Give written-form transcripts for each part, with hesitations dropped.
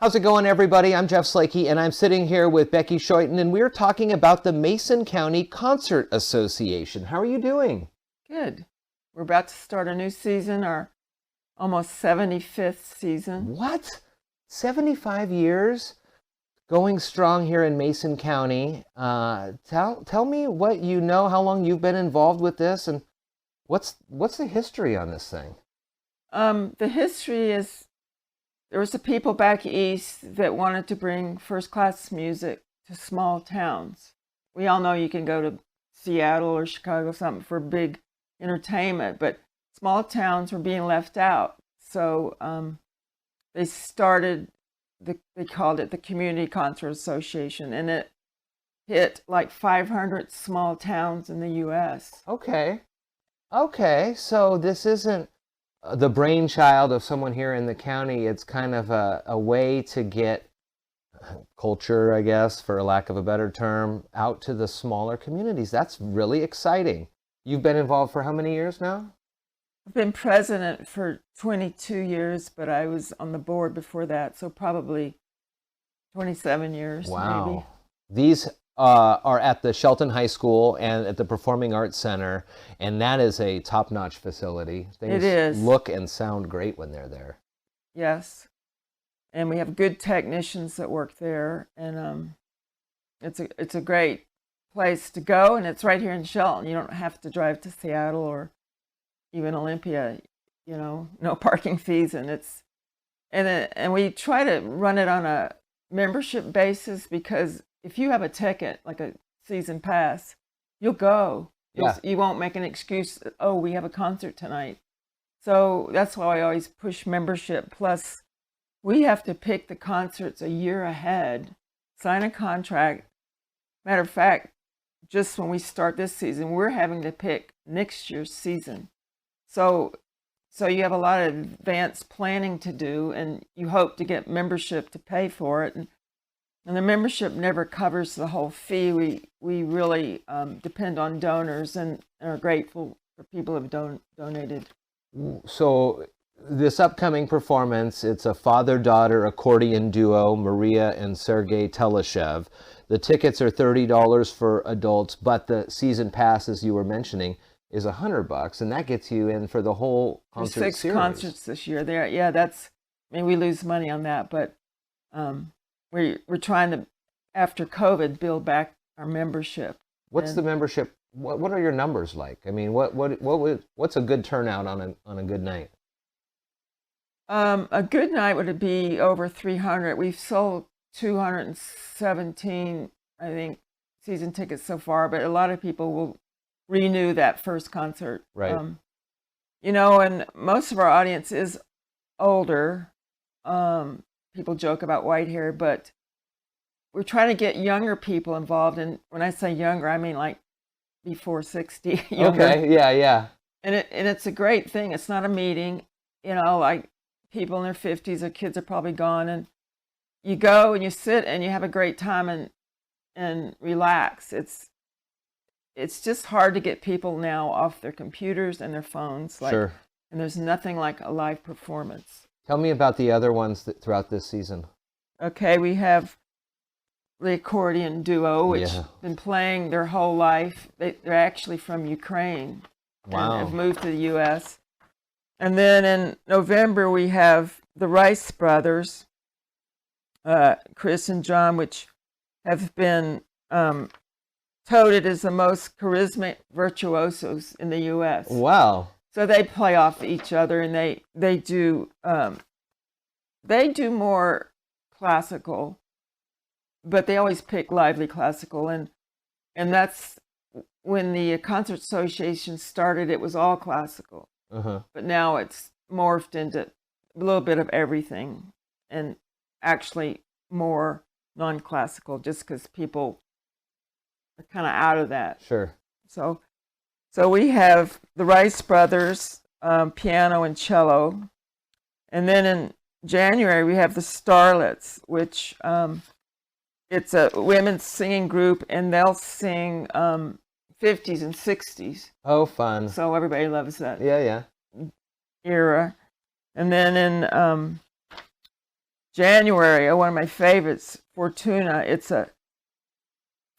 How's it going, everybody? I'm Jeff Slakey, and I'm sitting here with Becky Schuyten, and we're talking about the Mason County Concert Association. How are you doing? Good. We're about to start a new season, our almost 75th season. What? 75 years going strong here in Mason County. Tell me what you know, how long you've been involved with this, and what's the history on this thing? The history is there was the people back east that wanted to bring first-class music to small towns. We all know you can go to Seattle or Chicago or something for big entertainment, but small towns were being left out. So they started, they called it the Community Concert Association, and it hit like 500 small towns in the U.S. Okay, so this isn't the brainchild of someone here in the county. It's kind of a way to get culture, I guess, for lack of a better term, out to the smaller communities. That's really exciting. You've been involved for how many years now? I've been president for 22 years, but I was on the board before that, so probably 27 years. Wow. Maybe. These are at the Shelton High School and at the Performing Arts Center, and that is a top-notch facility. It is. Look and sound great when they're there. Yes, and we have good technicians that work there, and it's a great place to go, and it's right here in Shelton. You don't have to drive to Seattle or even Olympia. You know, no parking fees, and we try to run it on a membership basis, because if you have a ticket, like a season pass, you'll go. Yeah. You won't make an excuse, oh, we have a concert tonight. So that's why I always push membership. Plus, we have to pick the concerts a year ahead, sign a contract. Matter of fact, just when we start this season, we're having to pick next year's season. So you have a lot of advanced planning to do, and you hope to get membership to pay for it. And the membership never covers the whole fee. We really depend on donors and are grateful for people who have donated. So this upcoming performance, it's a father-daughter accordion duo, Maria and Sergei Teleshev. The tickets are $30 for adults, but the season pass, as you were mentioning, is $100, and that gets you in for the whole concert series. 6 concerts this year. There, yeah, we lose money on that, but we're trying to, after COVID, build back our membership. What's the membership? What are your numbers like? I mean, what's a good turnout on a good night? A good night would be over 300. We've sold 217, I think, season tickets so far, but a lot of people will renew that first concert. Right. And most of our audience is older. People joke about white hair, but we're trying to get younger people involved. And when I say younger, I mean like before 60. Younger. Okay, yeah. And it's a great thing. It's not a meeting, like people in their 50s, their kids are probably gone, and you go and you sit and you have a great time and relax. It's just hard to get people now off their computers and their phones. Sure. And there's nothing like a live performance. Tell me about the other ones throughout this season. Okay, we have the accordion duo, which have been playing their whole life. They're actually from Ukraine. Wow. And have moved to the U.S. And then in November, we have the Rice Brothers, Chris and John, which have been touted as the most charismatic virtuosos in the U.S. Wow. So they play off each other, and they do more classical, but they always pick lively classical, and that's when the Concert Association started. It was all classical, but now it's morphed into a little bit of everything, and actually more non-classical, just because people are kind of out of that. Sure. So we have the Rice Brothers, piano and cello. And then in January, we have the Starlets, which it's a women's singing group, and they'll sing 50s and 60s. Oh, fun. So everybody loves that Yeah. era. And then in January, one of my favorites, Fortuna. It's a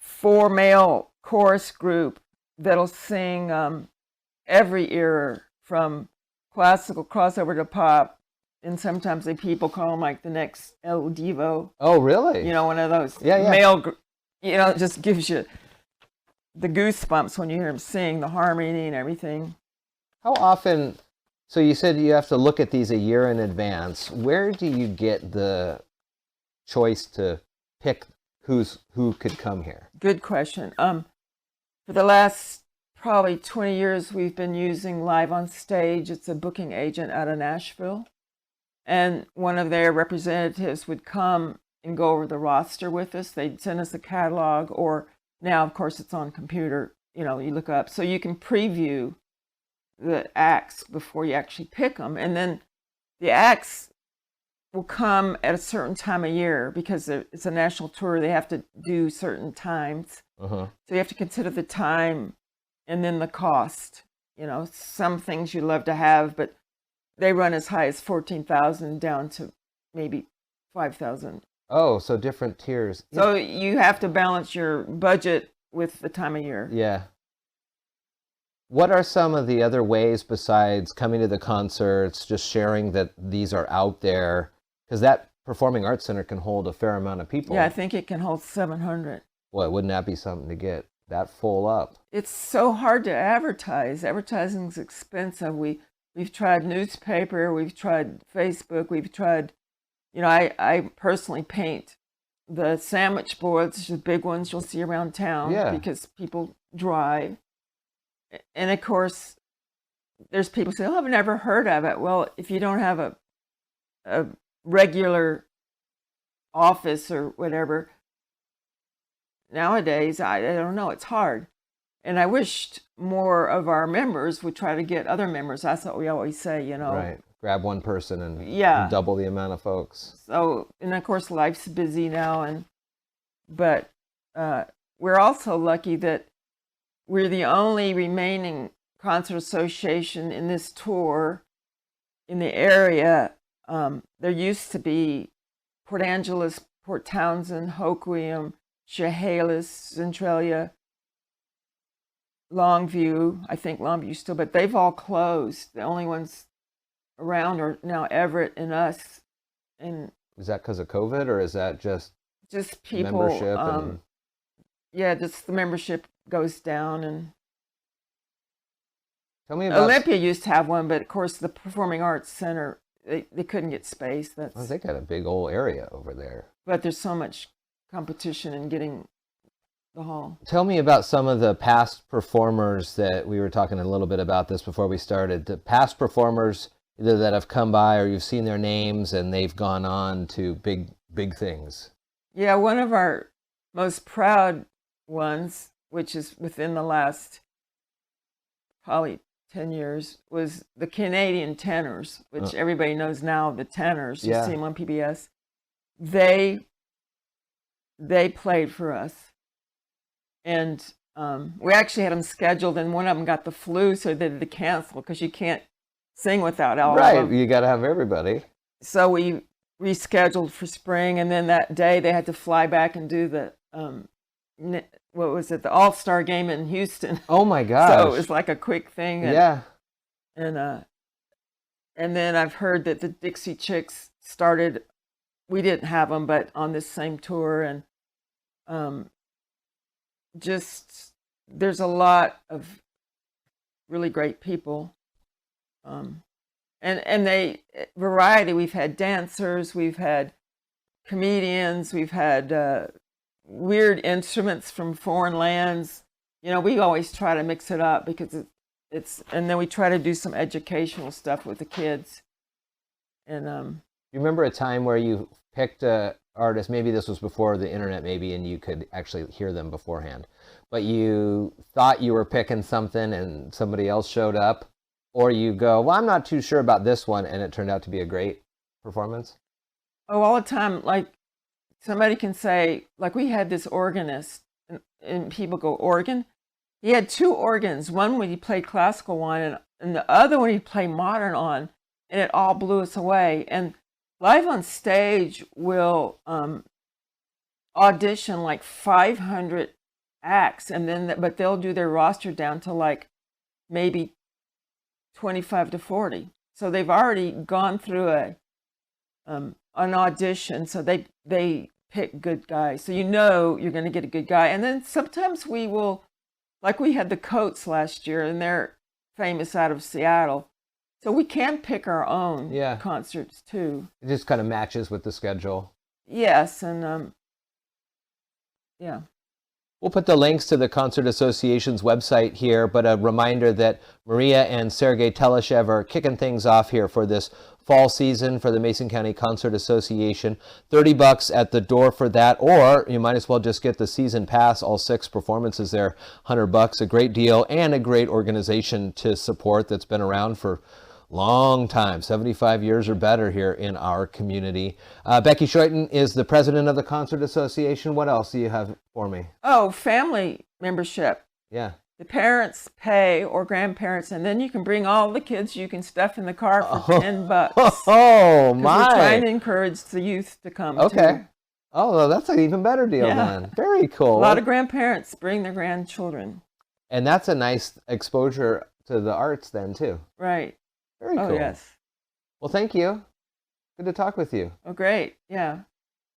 4 male chorus group that'll sing every era from classical crossover to pop, and sometimes people call them like the next El Divo. Oh, really? One of those Yeah. male. It just gives you the goosebumps when you hear them sing, the harmony and everything. How often? So you said you have to look at these a year in advance. Where do you get the choice to pick who could come here? Good question. For the last probably 20 years, we've been using Live on Stage. It's a booking agent out of Nashville. And one of their representatives would come and go over the roster with us. They'd send us a catalog, or now, of course, it's on computer. You look up. So you can preview the acts before you actually pick them. And then the acts will come at a certain time of year because it's a national tour. They have to do certain times. Uh-huh. So you have to consider the time and then the cost. Some things you love to have, but they run as high as 14,000 down to maybe 5,000. Oh, so different tiers. So you have to balance your budget with the time of year. Yeah. What are some of the other ways besides coming to the concerts, just sharing that these are out there? Because that Performing Arts Center can hold a fair amount of people. Yeah, I think it can hold 700. Well, wouldn't that be something to get that full up? It's so hard to advertise. Advertising's expensive. We've tried newspaper, we've tried Facebook, we've tried, I personally paint the sandwich boards, the big ones you'll see around town, because people drive. And of course, there's people say, "Oh, I've never heard of it." Well, if you don't have a regular office or whatever, nowadays, I don't know, it's hard. And I wished more of our members would try to get other members. That's what we always say, Right. Grab one person and double the amount of folks. So, and of course, life's busy now, but we're also lucky that we're the only remaining concert association in this tour in the area. There used to be Port Angeles, Port Townsend, Hoquiam, Chehalis, Centralia, Longview. I think Longview still, but they've all closed. The only ones around are now Everett and us. And is that because of COVID, or is that just people? Membership just the membership goes down. And tell me about Olympia used to have one, but of course the Performing Arts Center, they couldn't get space. They got a big old area over there. But there's so much competition in getting the hall. Tell me about some of the past performers that we were talking a little bit about this before we started. The past performers either that have come by or you've seen their names and they've gone on to big things. Yeah, one of our most proud ones, which is within the last probably 10 years, was the Canadian Tenors, which everybody knows now, the Tenors. You see them on PBS. They played for us. And we actually had them scheduled, and one of them got the flu, so they had to cancel because you can't sing without all of them. Right, you got to have everybody. So we rescheduled for spring, and then that day they had to fly back and do the the All-Star game in Houston. Oh my gosh! So it was like a quick thing. And then I've heard that the Dixie Chicks started. We didn't have them, but on this same tour, and just there's a lot of really great people. And they variety. We've had dancers, we've had comedians, we've had weird instruments from foreign lands. We always try to mix it up because it's and then we try to do some educational stuff with the kids. And you remember a time where you picked a artist, maybe this was before the internet, maybe, and you could actually hear them beforehand, but you thought you were picking something and somebody else showed up, or you go, well, I'm not too sure about this one, and it turned out to be a great performance? Oh, all the time. Like somebody can say, like we had this organist, and people go, organ? He had 2 organs. One when he played classical on, and the other one he played modern on, and it all blew us away. And Live on Stage will audition like 500 acts, and then but they'll do their roster down to like maybe 25 to 40. So they've already gone through an audition, so they pick good guys. So you know you're going to get a good guy. And then sometimes we will, like we had the Coats last year, and they're famous out of Seattle. So we can pick our own concerts too. It just kind of matches with the schedule. Yes, and yeah. We'll put the links to the Concert Association's website here, but a reminder that Maria and Sergei Teleshev are kicking things off here for this fall season for the Mason County Concert Association. $30 at the door for that, or you might as well just get the season pass, all 6 performances there, $100, a great deal and a great organization to support that's been around for long time, 75 years or better here in our community. Becky Schuyten is the president of the Concert Association. What else do you have for me? Oh, family membership. Yeah. The parents pay, or grandparents, and then you can bring all the kids you can stuff in the car for $10. Oh, my. We're trying to encourage the youth to come, too. Oh, well, that's an even better deal then. Very cool. A lot of grandparents bring their grandchildren. And that's a nice exposure to the arts then, too. Right. Very cool. Oh, yes. Well, thank you. Good to talk with you. Oh, great. Yeah.